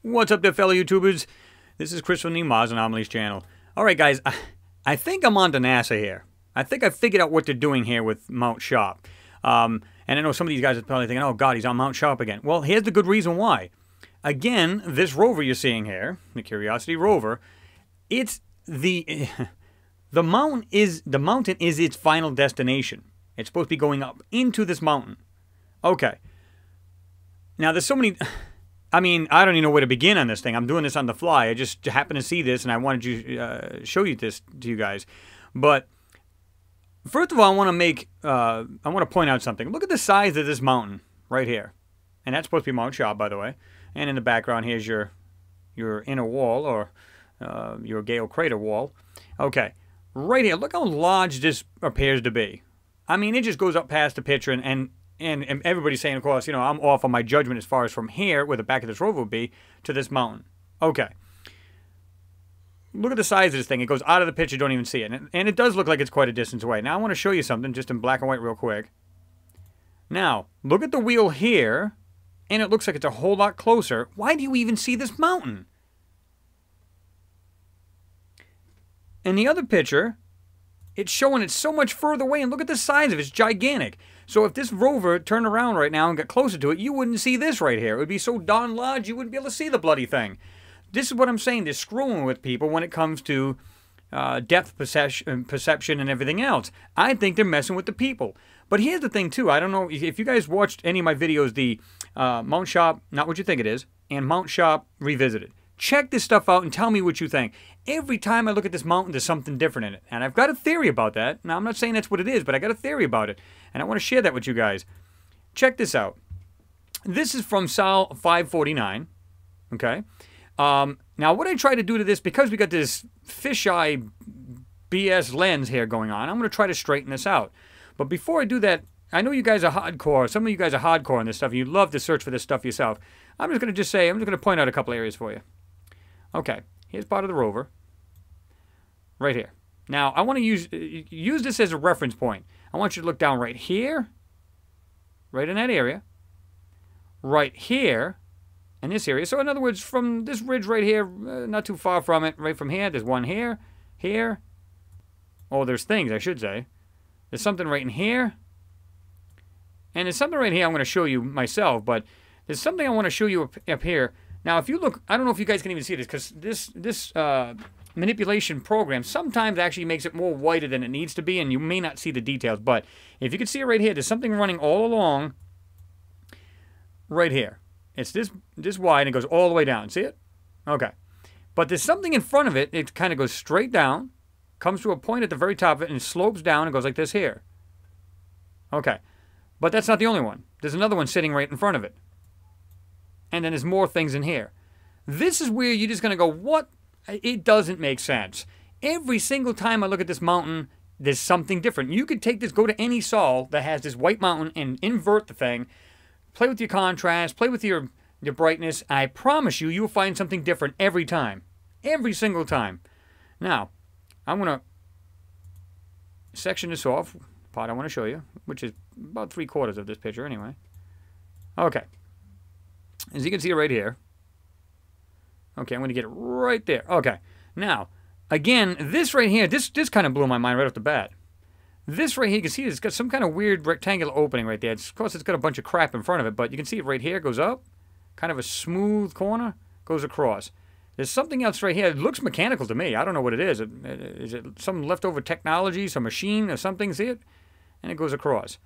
What's up there, fellow YouTubers? This is Chris from the Msss Anomalies channel. Alright guys, I think I'm on to NASA here. I think I figured out what they're doing here with Mount Sharp. And I know some of these guys are probably thinking, oh god, he's on Mount Sharp again. Well, here's the good reason why. Again, this rover you're seeing here, the Curiosity rover, it's the mountain is its final destination. It's supposed to be going up into this mountain. Okay. Now there's so many I mean, I don't even know where to begin on this thing. I'm doing this on the fly. I just happened to see this, and I wanted to show you this to you guys. But first of all, I want to point out something. Look at the size of this mountain right here, and that's supposed to be Mount Sharp, by the way. And in the background, here's your inner wall, or your Gale crater wall. Okay, right here. Look how large this appears to be. I mean, it just goes up past the picture, and everybody's saying, of course, you know, I'm off on my judgment as far as from here, where the back of this rover would be, to this mountain. Okay. Look at the size of this thing. It goes out of the picture, don't even see it. And it does look like it's quite a distance away. Now, I want to show you something, just in black and white real quick. Now, look at the wheel here, and it looks like it's a whole lot closer. Why do you even see this mountain? In the other picture, it's showing it so much further away, and look at the size of it. It's gigantic. So if this rover turned around right now and got closer to it, you wouldn't see this right here. It would be so darn large, you wouldn't be able to see the bloody thing. This is what I'm saying. They're screwing with people when it comes to depth perception and everything else. I think they're messing with the people. But here's the thing, too. I don't know if you guys watched any of my videos, the Mount Sharp, not what you think it is, and Mount Sharp Revisited. Check this stuff out and tell me what you think. Every time I look at this mountain, there's something different in it. And I've got a theory about that. Now, I'm not saying that's what it is, but I got a theory about it. And I want to share that with you guys. Check this out. This is from Sol 549. Okay? Now, what I try to do to this, because we got this fisheye BS lens here going on, I'm going to try to straighten this out. But before I do that, I know you guys are hardcore. Some of you guys are hardcore on this stuff. You love to search for this stuff yourself. I'm just going to point out a couple areas for you. Okay, here's part of the rover. Right here. Now, I want to use this as a reference point. I want you to look down right here. Right in that area. Right here. In this area. So, in other words, from this ridge right here, not too far from it, right from here, there's one here, here. Oh, there's things, I should say. There's something right in here. And there's something right here I'm going to show you myself, but there's something I want to show you up here. Now, if you look, I don't know if you guys can even see this, because this manipulation program sometimes actually makes it more whiter than it needs to be, and you may not see the details. But if you can see it right here, there's something running all along right here. It's this wide, and it goes all the way down. See it? Okay. But there's something in front of it. It kind of goes straight down, comes to a point at the very top of it, and slopes down and goes like this here. Okay. But that's not the only one. There's another one sitting right in front of it. And then there's more things in here. This is where you're just going to go, what? It doesn't make sense. Every single time I look at this mountain, there's something different. You could take this, go to any sol that has this white mountain and invert the thing. Play with your contrast, play with your brightness. I promise you, you'll find something different every time. Every single time. Now, I'm going to section this off. Part I want to show you, which is about 3/4 of this picture anyway. Okay. As you can see right here. Okay, I'm going to get it right there. Okay. Now, again, this right here, this kind of blew my mind right off the bat. This right here, you can see it's got some kind of weird rectangular opening right there. Of course, it's got a bunch of crap in front of it, but you can see it right here. It goes up. Kind of a smooth corner. Goes across. There's something else right here. It looks mechanical to me. I don't know what it is. Is it some leftover technology, some machine or something? See it? And it goes across.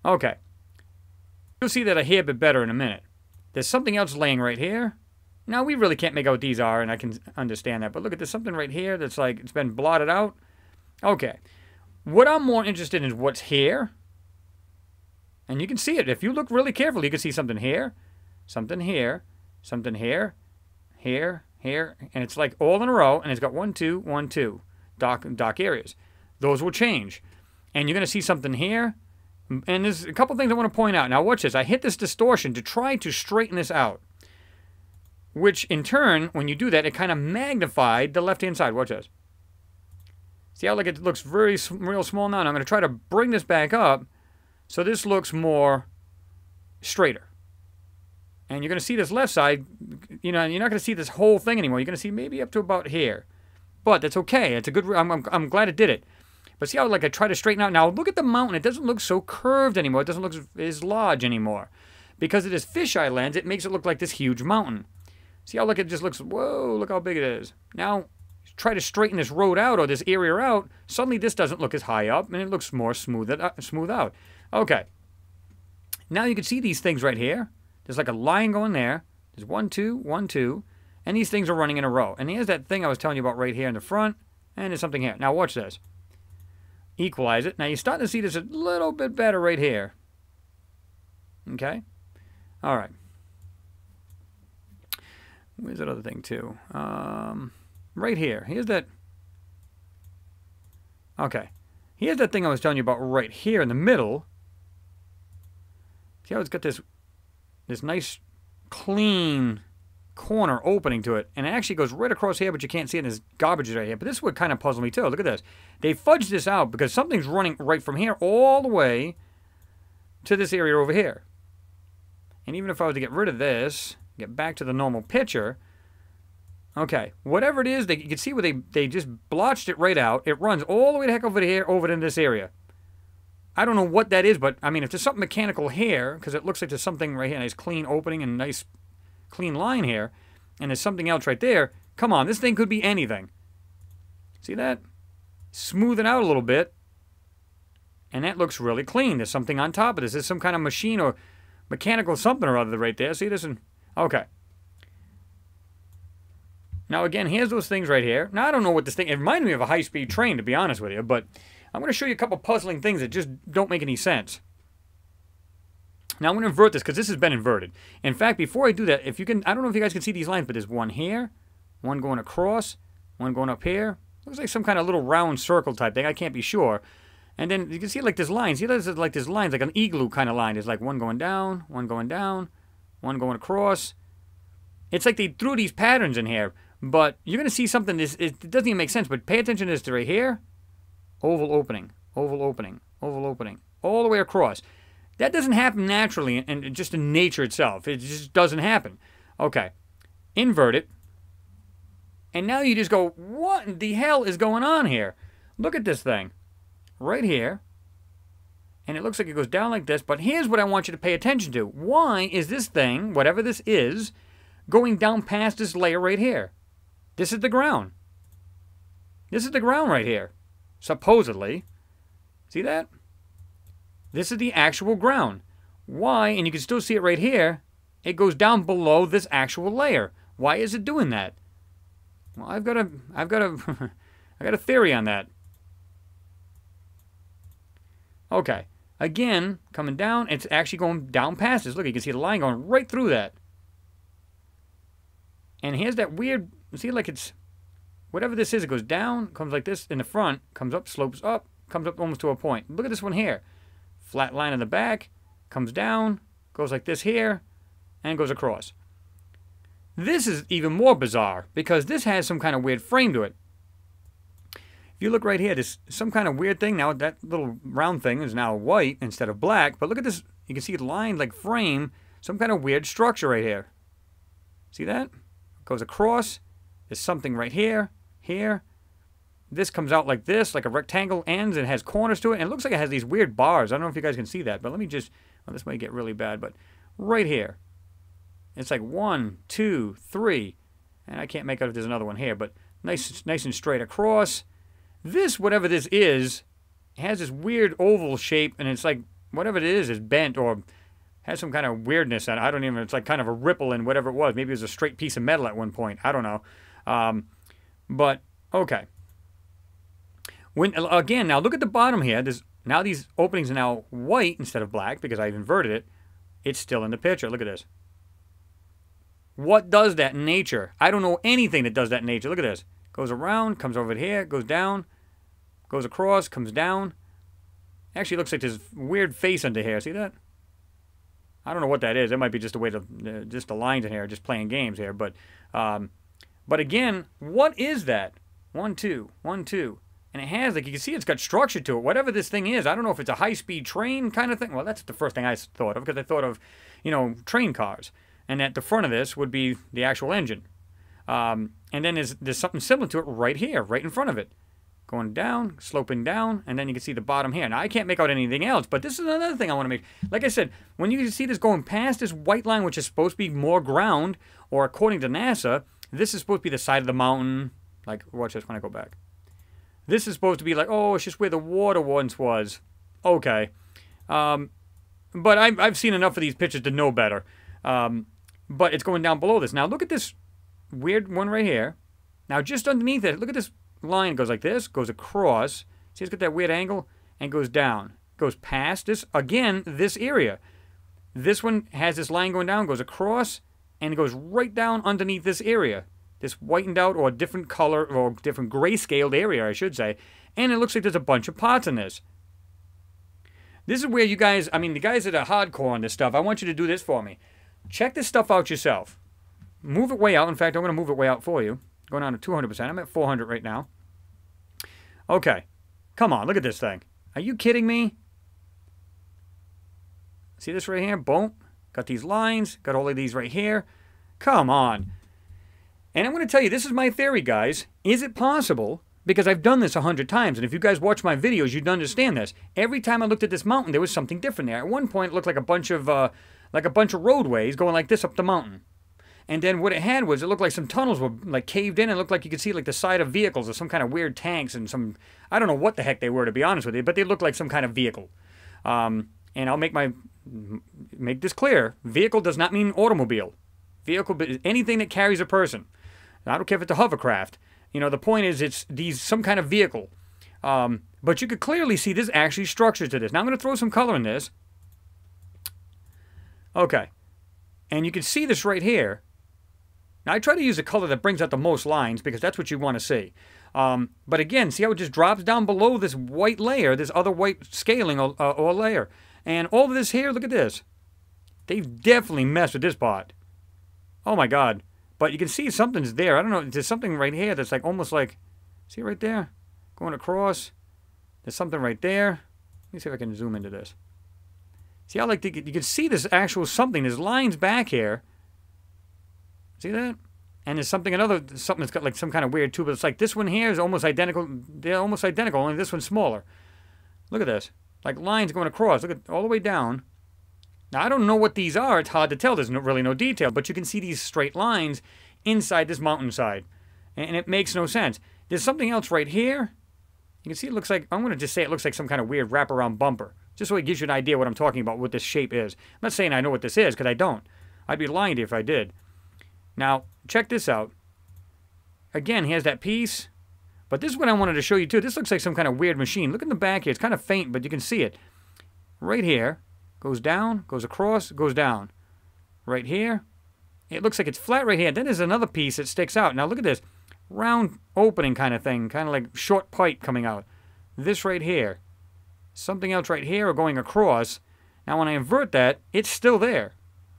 Okay. You'll see that a hair bit better in a minute. There's something else laying right here. Now, we really can't make out what these are, and I can understand that. But look at this, something right here that's like, it's been blotted out. Okay. What I'm more interested in is what's here. And you can see it. If you look really carefully, you can see something here, something here, something here, here, here. And it's like all in a row, and it's got 1, 2, 1, 2 dark areas. Those will change. And you're going to see something here. And there's a couple things I want to point out. Now, watch this. I hit this distortion to try to straighten this out. Which, in turn, when you do that, it kind of magnified the left-hand side. Watch this. See how like it looks real small now? And I'm going to try to bring this back up so this looks more straighter. And you're going to see this left side you know, you're not going to see this whole thing anymore. You're going to see maybe up to about here. But that's okay. It's a good, I'm glad it did it. But see how, like, I try to straighten out. Now, look at the mountain. It doesn't look so curved anymore. It doesn't look as large anymore. Because of this fisheye lens, it makes it look like this huge mountain. See how, like, it just looks, whoa, look how big it is. Now, try to straighten this road out or this area out. Suddenly, this doesn't look as high up, and it looks more smooth out. Okay. Now you can see these things right here. There's like a line going there. There's 1, 2, 1, 2. And these things are running in a row. And here's that thing I was telling you about right here in the front. And there's something here. Now watch this. Equalize it. Now you're starting to see this a little bit better right here. Okay? All right. Where's that other thing too? Right here. Here's that. Okay. Here's that thing I was telling you about right here in the middle. See how it's got this nice, clean corner opening to it. And it actually goes right across here, but you can't see it. And there's garbage right here. But this would kind of puzzle me too. Look at this. They fudged this out because something's running right from here all the way to this area over here. And even if I was to get rid of this, get back to the normal picture, okay, whatever it is, you can see where they just blotched it right out. It runs all the way the heck over here, over in this area. I don't know what that is, but, I mean, if there's something mechanical here, because it looks like there's something right here, nice clean opening and nice clean line here, and there's something else right there, come on, this thing could be anything. See that? Smooth it out a little bit, and that looks really clean. There's something on top of this. There's some kind of machine or mechanical something or other right there. See this? Okay. Now, again, here's those things right here. Now, I don't know what this thing... It reminded me of a high-speed train, to be honest with you, but I'm going to show you a couple puzzling things that just don't make any sense. Now, I'm going to invert this because this has been inverted. In fact, before I do that, if you can... I don't know if you guys can see these lines, but there's one here, one going across, one going up here. Looks like some kind of little round circle type thing. I can't be sure. And then you can see like there's lines. See, there's like there's lines, like an igloo kind of line. There's like one going down, one going down, one going across. It's like they threw these patterns in here. But you're going to see something, it doesn't even make sense, but pay attention to this right here. Oval opening, oval opening, oval opening, all the way across. That doesn't happen naturally and just in nature itself. It just doesn't happen. Okay, invert it. And now you just go, what in the hell is going on here? Look at this thing. Right here. And it looks like it goes down like this, but here's what I want you to pay attention to. Why is this thing, whatever this is, going down past this layer right here? This is the ground. This is the ground right here. Supposedly. See that? This is the actual ground. Why? And you can still see it right here. It goes down below this actual layer. Why is it doing that? Well, I've got a theory on that. Okay. Again, coming down, it's actually going down past this. Look, you can see the line going right through that. And here's that weird... See, like it's, whatever this is, it goes down, comes like this in the front, comes up, slopes up, comes up almost to a point. Look at this one here. Flat line in the back, comes down, goes like this here, and goes across. This is even more bizarre, because this has some kind of weird frame to it. If you look right here, there's some kind of weird thing. Now, that little round thing is now white instead of black, but look at this. You can see the line, like frame, some kind of weird structure right here. See that? Goes across. There's something right here, here. This comes out like this, like a rectangle ends, and it has corners to it. And it looks like it has these weird bars. I don't know if you guys can see that, but let me just... Well, this might get really bad, but right here. It's like 1, 2, 3. And I can't make out if there's another one here, but nice and straight across. This, whatever this is, has this weird oval shape, and it's like, whatever it is bent or has some kind of weirdness. I don't even... It's like kind of a ripple in whatever it was. Maybe it was a straight piece of metal at one point. I don't know. But, okay. Again, now look at the bottom here. Now these openings are now white instead of black because I've inverted it. It's still in the picture. Look at this. What does that in nature? I don't know anything that does that in nature. Look at this. Goes around, comes over here, goes down, goes across, comes down. Actually looks like there's weird face under here. See that? I don't know what that is. It might be just a way to, just the lines in here, just playing games here. But again, what is that? 1, 2, 1, 2. And it has, like, you can see it's got structure to it. Whatever this thing is, I don't know if it's a high-speed train kind of thing. Well, that's the first thing I thought of, because I thought of, you know, train cars. And at the front of this would be the actual engine. And then there's something similar to it right here, right in front of it. Going down, sloping down, and then you can see the bottom here. Now, I can't make out anything else, but this is another thing I want to make. Like I said, when you see this going past this white line, which is supposed to be more ground, or according to NASA, this is supposed to be the side of the mountain. Like, watch this when I go back. This is supposed to be like, oh, it's just where the water once was. Okay. But I've seen enough of these pictures to know better. But it's going down below this. Now, look at this weird one right here. Now, just underneath it, look at this line. It goes like this, goes across. See, it's got that weird angle, and goes down. Goes past this, again, this area. This one has this line going down, goes across, and it goes right down underneath this area. This whitened out or different color or different grayscaled area, I should say. And it looks like there's a bunch of parts in this. This is where you guys, I mean, the guys that are hardcore on this stuff, I want you to do this for me. Check this stuff out yourself. Move it way out. In fact, I'm going to move it way out for you. Going on to 200%. I'm at 400 right now. Okay. Come on, look at this thing. Are you kidding me? See this right here? Boom. Got these lines. Got all of these right here. Come on. And I'm going to tell you, this is my theory, guys. Is it possible? Because I've done this 100 times, and if you guys watch my videos, you'd understand this. Every time I looked at this mountain, there was something different there. At one point, it looked like a bunch of roadways going like this up the mountain. And then what it had was, it looked like some tunnels were like caved in. It looked like you could see like the side of vehicles or some kind of weird tanks and some, I don't know what the heck they were, to be honest with you, but they looked like some kind of vehicle. And I'll make this clear. Vehicle does not mean automobile. Vehicle is anything that carries a person. I don't care if it's a hovercraft. You know, the point is it's some kind of vehicle. But you could clearly see there's actually structures to this. Now I'm going to throw some color in this. Okay. And you can see this right here. Now I try to use a color that brings out the most lines because that's what you want to see. But again, see how it just drops down below this white layer, this other white scaling or layer. And all of this here, look at this. They've definitely messed with this part. Oh my God. But you can see something's there. I don't know. There's something right here that's like almost like, see right there? Going across. There's something right there. Let me see if I can zoom into this. See how like you can see this actual something. There's lines back here. See that? And there's something that's got like some kind of weird tube. It's like this one here is almost identical. They're almost identical, only this one's smaller. Look at this. Like lines going across. Look at all the way down. Now, I don't know what these are. It's hard to tell. There's really no detail. But you can see these straight lines inside this mountainside. And it makes no sense. There's something else right here. You can see it looks like, I'm going to just say it looks like some kind of weird wraparound bumper. Just so it gives you an idea what I'm talking about, what this shape is. I'm not saying I know what this is, because I don't. I'd be lying to you if I did. Now, check this out. Again, here's that piece. But this is what I wanted to show you, too. This looks like some kind of weird machine. Look in the back here. It's kind of faint, but you can see it. Right here. Goes down, goes across, goes down. Right here. It looks like it's flat right here. Then there's another piece that sticks out. Now look at this. Round opening kind of thing. Kind of like short pipe coming out. This right here. Something else right here or going across. Now when I invert that, it's still there.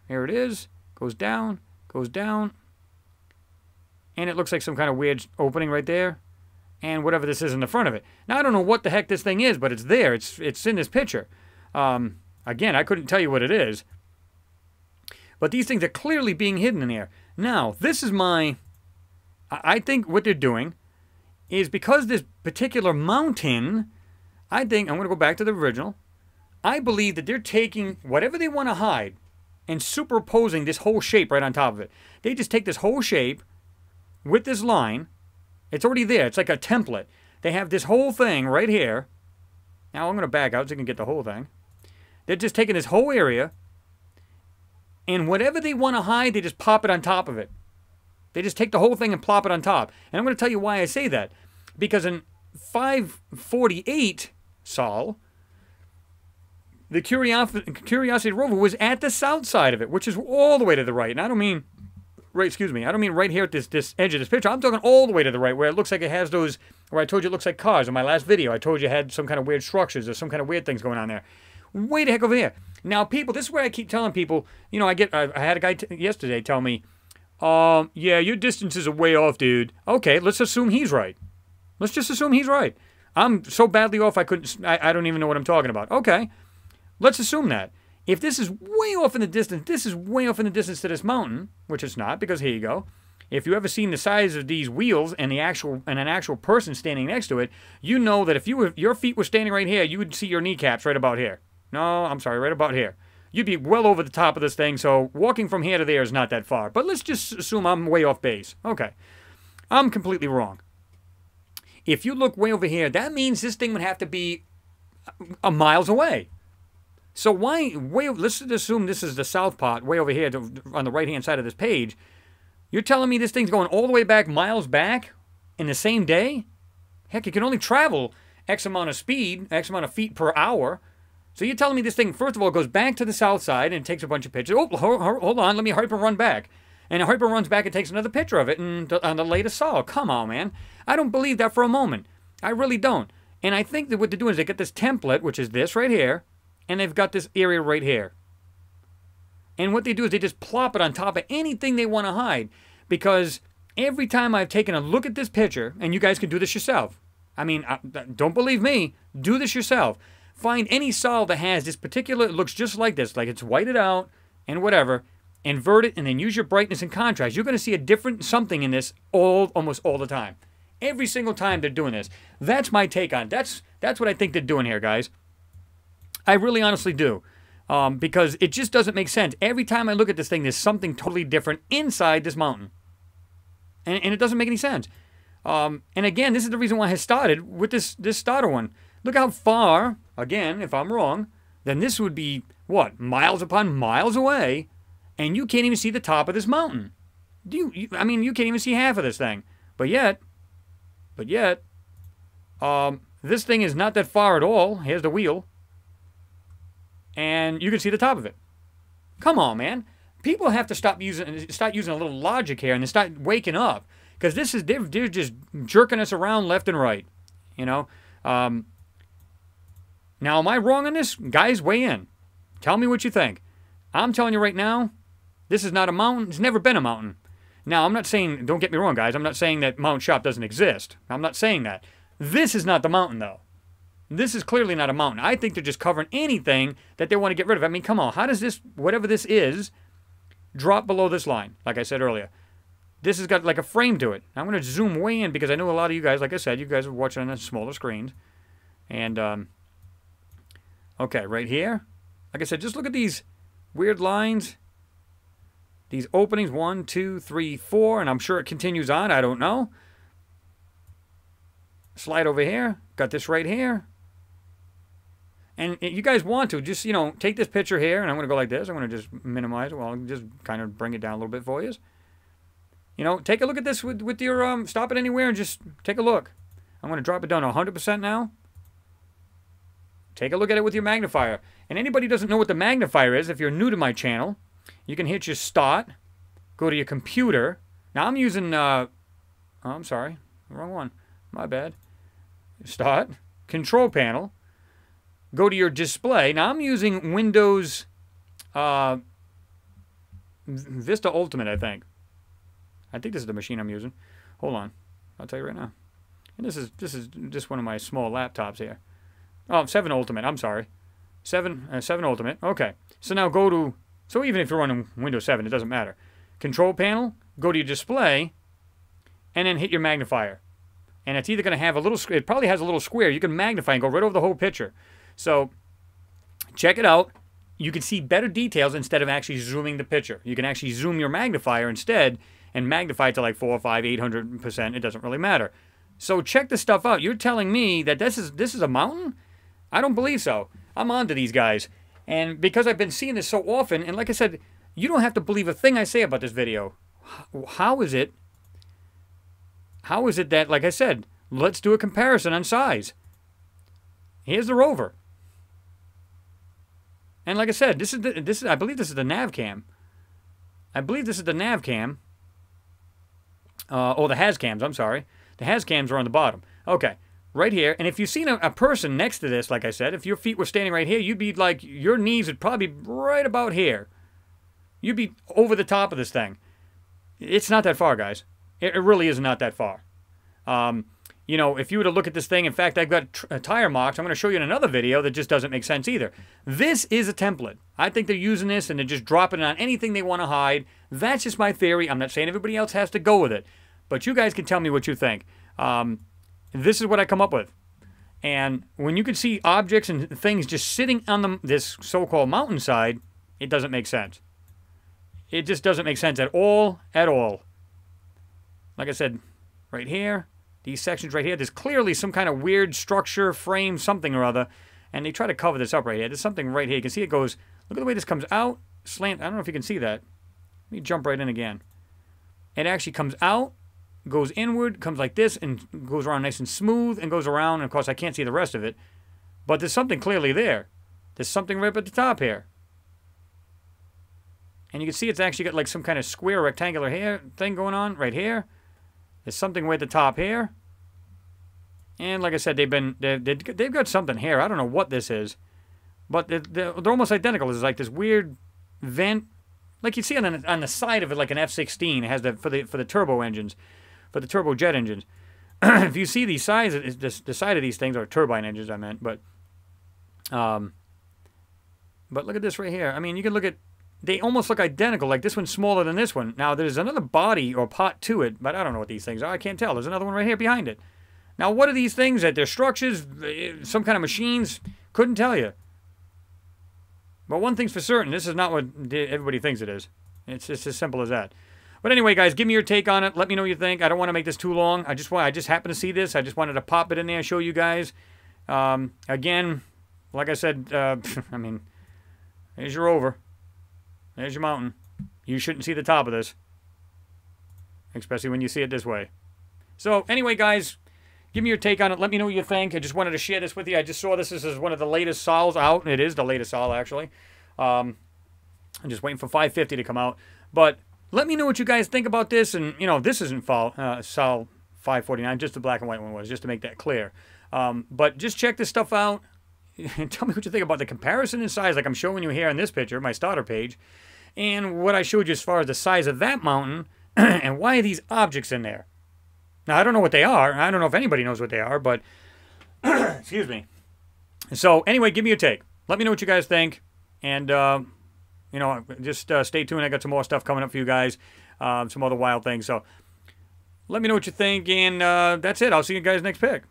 Here it is. Goes down, goes down. And it looks like some kind of weird opening right there. And whatever this is in the front of it. Now I don't know what the heck this thing is, but it's there. It's in this picture. Again, I couldn't tell you what it is. But these things are clearly being hidden in here. Now, this is I think what they're doing is because this particular mountain, I think, I'm going to go back to the original. I believe that they're taking whatever they want to hide and superimposing this whole shape right on top of it. They just take this whole shape with this line. It's already there. It's like a template. They have this whole thing right here. Now, I'm going to back out so you can get the whole thing. They're just taking this whole area, and whatever they want to hide, they just pop it on top of it. They just take the whole thing and plop it on top. And I'm going to tell you why I say that. Because in 548, Sol, the Curiosity rover was at the south side of it, which is all the way to the right. And I don't mean right, I don't mean right here at this edge of this picture. I'm talking all the way to the right, where it looks like it has those, where I told you it looks like cars. In my last video, I told you it had some kind of weird structures or some kind of weird things going on there. Way the heck over here. Now, people, this is where I keep telling people, you know, I had a guy yesterday tell me, yeah, your distances are way off, dude. Okay, let's assume he's right. Let's just assume he's right. I'm so badly off I don't even know what I'm talking about. Okay, let's assume that. If this is way off in the distance, this is way off in the distance to this mountain, which it's not, because here you go. If you ever seen the size of these wheels and an actual person standing next to it, you know that if your feet were standing right here, you would see your kneecaps right about here. No, I'm sorry, right about here. You'd be well over the top of this thing, so walking from here to there is not that far. But let's just assume I'm way off base. Okay. I'm completely wrong. If you look way over here, that means this thing would have to be miles away. So let's assume this is the south part, way over here on the right-hand side of this page. You're telling me this thing's going all the way back, miles back, in the same day? Heck, it can only travel X amount of speed, X amount of feet per hour. So you're telling me this thing, first of all, goes back to the south side and takes a bunch of pictures. Oh, hold on, let me hyper run back. And a hyper runs back and takes another picture of it on the latest saw. Come on, man. I don't believe that for a moment. I really don't. And I think that what they're doing is they get this template, which is this right here, and they've got this area right here. And what they do is they just plop it on top of anything they want to hide. Because every time I've taken a look at this picture, and you guys can do this yourself. I mean, don't believe me. Do this yourself. Find any saw that has this particular, it looks just like this, like it's whited out and whatever. Invert it and then use your brightness and contrast. You're going to see a different something in this almost all the time. Every single time they're doing this. That's my take on it. That's what I think they're doing here, guys. I really honestly do. Because it just doesn't make sense. Every time I look at this thing, there's something totally different inside this mountain. And it doesn't make any sense. And again, this is the reason why I started with this starter one. Look how far, again, if I'm wrong, then this would be, what, miles upon miles away, and you can't even see the top of this mountain. I mean, you can't even see half of this thing. But yet, this thing is not that far at all. Here's the wheel. And you can see the top of it. Come on, man. People have to start using a little logic here and then start waking up. Because they're just jerking us around left and right. You know? Now, am I wrong on this? Guys, weigh in. Tell me what you think. I'm telling you right now, this is not a mountain. It's never been a mountain. Now, I'm not saying, don't get me wrong, guys. I'm not saying that Mountain Shop doesn't exist. I'm not saying that. This is not the mountain, though. This is clearly not a mountain. I think they're just covering anything that they want to get rid of. I mean, come on. How does this, whatever this is, drop below this line, like I said earlier? This has got like a frame to it. I'm going to zoom way in because I know a lot of you guys, like I said, you guys are watching on smaller screens. And, okay, right here. Like I said, just look at these weird lines. These openings, 1, 2, 3, 4, and I'm sure it continues on. I don't know. Slide over here. Got this right here. And you guys want to, just, you know, take this picture here, and I'm going to go like this. I'm going to just minimize it. Well, I'll just kind of bring it down a little bit for you. You know, take a look at this with your, stop it anywhere and just take a look. I'm going to drop it down to 100% now. Take a look at it with your magnifier. And anybody who doesn't know what the magnifier is, if you're new to my channel, you can hit your start, go to your computer. Now I'm using, oh, I'm sorry, wrong one. My bad. Start, control panel, go to your display. Now I'm using Windows Vista Ultimate, I think. I think this is the machine I'm using. Hold on, I'll tell you right now. And this is just one of my small laptops here. Oh, 7 Ultimate, I'm sorry. 7 Ultimate, okay. So now go to, so even if you're running Windows 7, it doesn't matter. Control panel, go to your display, and then hit your magnifier. And it's either going to have a little, it probably has a little square. You can magnify and go right over the whole picture. So check it out. You can see better details instead of actually zooming the picture. You can actually zoom your magnifier instead and magnify it to like 400, 500, 800%. It doesn't really matter. So check this stuff out. You're telling me that this is a mountain? I don't believe so. I'm on to these guys. And because I've been seeing this so often, and like I said, you don't have to believe a thing I say about this video. How is it that, like I said, let's do a comparison on size. Here's the rover. And like I said, I believe this is the nav cam. I believe this is the nav cam. Oh, the has cams, I'm sorry. The has cams are on the bottom. Okay, right here. And if you've seen a person next to this, like I said, if your feet were standing right here, you'd be like, your knees would probably be right about here. You'd be over the top of this thing. It's not that far, guys. It really is not that far. you know, if you were to look at this thing, in fact, I've got tire marks. I'm going to show you in another video that just doesn't make sense either. This is a template. I think they're using this and they're just dropping it on anything they want to hide. That's just my theory. I'm not saying everybody else has to go with it. But you guys can tell me what you think. This is what I come up with. And when you can see objects and things just sitting on this so-called mountainside, it doesn't make sense. It just doesn't make sense at all, at all. Like I said, right here, these sections right here, there's clearly some kind of weird structure, frame, something or other. And they try to cover this up right here. There's something right here. You can see it goes, look at the way this comes out, slant. I don't know if you can see that. Let me jump right in again. It actually comes out, goes inward, comes like this, and goes around nice and smooth, and goes around. And of course, I can't see the rest of it. But there's something clearly there. There's something right up at the top here. And you can see it's actually got like some kind of square rectangular hair thing going on right here. There's something way at the top here. And like I said, they've got something here. I don't know what this is. But they're almost identical. There's like this weird vent. Like you see on the side of it, like an F-16. It has for the turbo engines. For the turbojet engines. If you see these sides, the side of these things, or turbine engines I meant. But look at this right here. I mean, you can look at, they almost look identical, like this one's smaller than this one. Now, there's another body or pot to it, but I don't know what these things are. I can't tell. There's another one right here behind it. Now, what are these things? That they're structures? Some kind of machines? Couldn't tell you. But one thing's for certain. This is not what everybody thinks it is. It's just as simple as that. But anyway, guys, give me your take on it. Let me know what you think. I don't want to make this too long. I just happened to see this. I just wanted to pop it in there and show you guys. Again, like I said, I mean, there's your rover. There's your mountain. You shouldn't see the top of this. Especially when you see it this way. So, anyway, guys, give me your take on it. Let me know what you think. I just wanted to share this with you. I just saw this. This is one of the latest sols out. It is the latest sol, actually. I'm just waiting for 550 to come out. But let me know what you guys think about this. And, you know, this isn't sol 549. Just the black and white one was, just to make that clear. But just check this stuff out. And tell me what you think about the comparison in size, like I'm showing you here in this picture, my starter page, and what I showed you as far as the size of that mountain, and why are these objects in there? Now, I don't know what they are. I don't know if anybody knows what they are, but, excuse me. So, anyway, give me your take. Let me know what you guys think, and, you know, just stay tuned. I got some more stuff coming up for you guys, some other wild things, so let me know what you think, and that's it. I'll see you guys next pick.